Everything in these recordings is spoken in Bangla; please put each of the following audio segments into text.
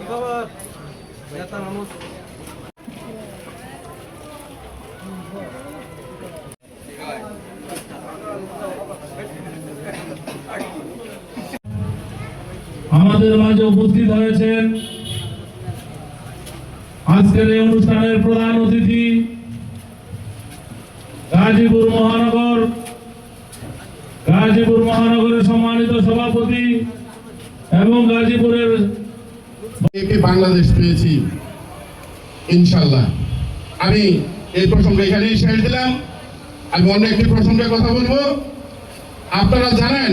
আমাদের মাঝে উপস্থিত হয়েছেন আজকের এই অনুষ্ঠানের প্রধান অতিথি গাজীপুর মহানগরের সম্মানিত সভাপতি এবং গাজীপুরের বাংলাদেশ পেয়েছি ইনশাআল্লাহ। আমি এই প্রসঙ্গ এখানেই শেষ দিলাম। আমি অন্য একটি প্রসঙ্গে কথা বলবো। আপনারা জানেন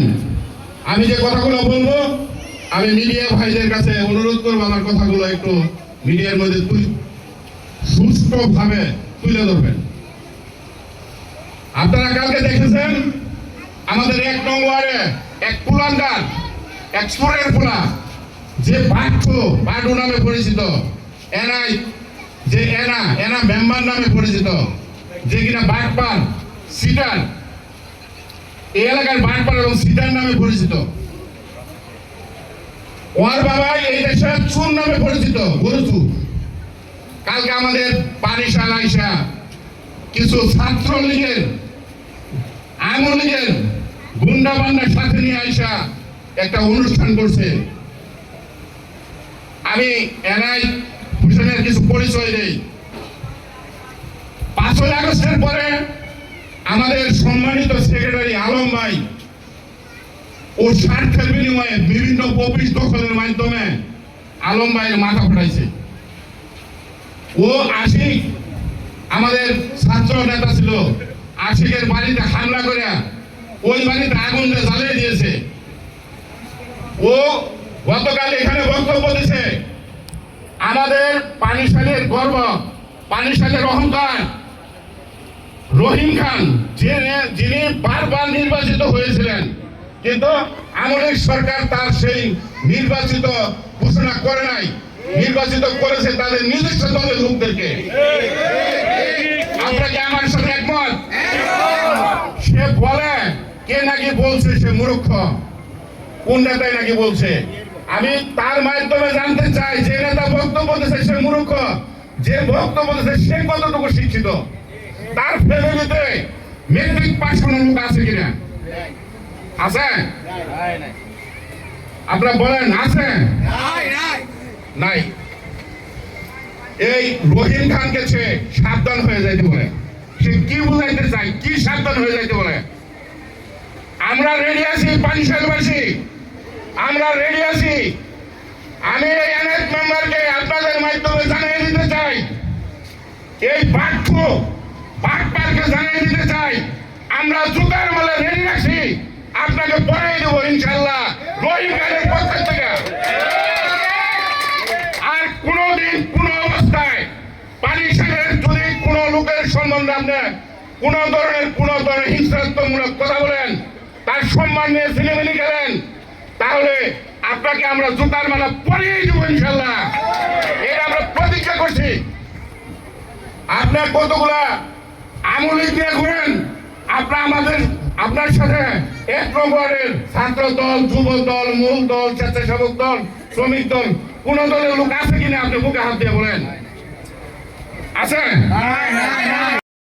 আমি যে কথাগুলো বলবো, আমি মিডিয়া ভাইদের কাছে অনুরোধ করবো আমার কথাগুলো একটু মিডিয়ার মধ্যে সুষ্ঠুভাবে তুলে ধরবেন। আপনারা কালকে দেখেছেন আমাদের 1 নং ওয়ার্ডে এক কুলাঙ্গার এক্সপোর্টের পোলা যে বাডু নামে পরিচিত, এনা মেম্বার নামে পরিচিত, যে কিনা বাটপার সিটার, এই এলাকার বাটপার এবং সিটার নামে পরিচিত। ওর বাবা এই দেশের চুর নামে পরিচিত, গরুচুর। কালকে আমাদের পানিশাল আইসা কিছু ছাত্রলীগের আওয়ামী লীগের গুন্ডা বান্ডার সাথে নিয়ে আইসা একটা অনুষ্ঠান করছে। আমি এনআই হোসেনের কিছু পরিচয় দেই। 5ই আগস্টের পরে আমাদের সম্মানিত সেক্রেটারি আলম ভাই ও স্বার্থের বিনিময়ে বিভিন্ন অফিস দখলের মাধ্যমে আলম ভাইয়ের মাথা ফাটাইছে। ও আশিক আমাদের ছাত্র নেতা ছিল, আশিকের বাড়িতে হামলা করে ওই বাড়িতে আগুন জ্বালিয়ে দিয়েছে। ও গতকাল এখানে বক্তব্য দিয়েছে আমাদের পানিশালের গর্ব, পানিশালের অহংকার রহিম খান, যিনি বারবার নির্বাচিত হয়েছিলেন, কিন্তু আমলের সরকার তার সেই নির্বাচিত ঘোষণা করে নাই, নির্বাচিত করেছে তাদের নিজস্ব দলের লোকদেরকে। আপনারা কি আমার সাথে একমত? সে বলে কে নাকি বলছে সে মূর্খ, কোন নেতাই নাকি বলছে। আমি তার মাধ্যমে জানতে চাই যে নেতা বক্তব্য দিচ্ছে সে মূর্খ, যে বক্তব্য দিচ্ছে সে কতটুকু শিক্ষিত, তার ফ্যামিলিতে মেট্রিক পাস করার লোক আছে কিনা? আছে? আপনারা বলেন আছে? নাই। এই রহিম খানকে সে সাবধান হয়ে যাইতে বলে। সে কি বুঝাইতে চায়, কি সাবধান হয়ে যাইতে বলে? আমরা রেডি আছি, পানিশালবাসী আমরা রেডি আছি। আমি এই এনএস মেম্বারকে আপনাদের মাধ্যমে জানিয়ে দিতে চাই, এই বাটপারকে জানিয়ে দিতে চাই, আমরা জুতার মালে রেডি রাখছি, আপনাকে পরে দেবো ইনশাল্লাহ রহিম খানের পক্ষ থেকে। আর কোনদিন কোন অবস্থায় পানিশালের যদি কোন লোকের সম্বন্ধে আপনি কোন ধরনের হিংসাত্মকমূলক কথা বলেন, তার সম্মান নিয়ে ছিলেমিলি খেলেন, তাহলে আপনাকে আমরা জুতার মালা পরিয়ে দেবো ইনশাল্লাহ। এটা আমরা প্রতিজ্ঞা করছি। আপনার কতগুলা আমলি দিয়ে ঘুরেন, আপনার সাথে 1 নং ওয়ার্ডের ছাত্র দল, যুব দল, মূল দল, স্বেচ্ছাসেবক দল, শ্রমিক দল, কোন দলের লোক আছে কিনা আপনি মুখে হাত দিয়ে বলেন? আছে?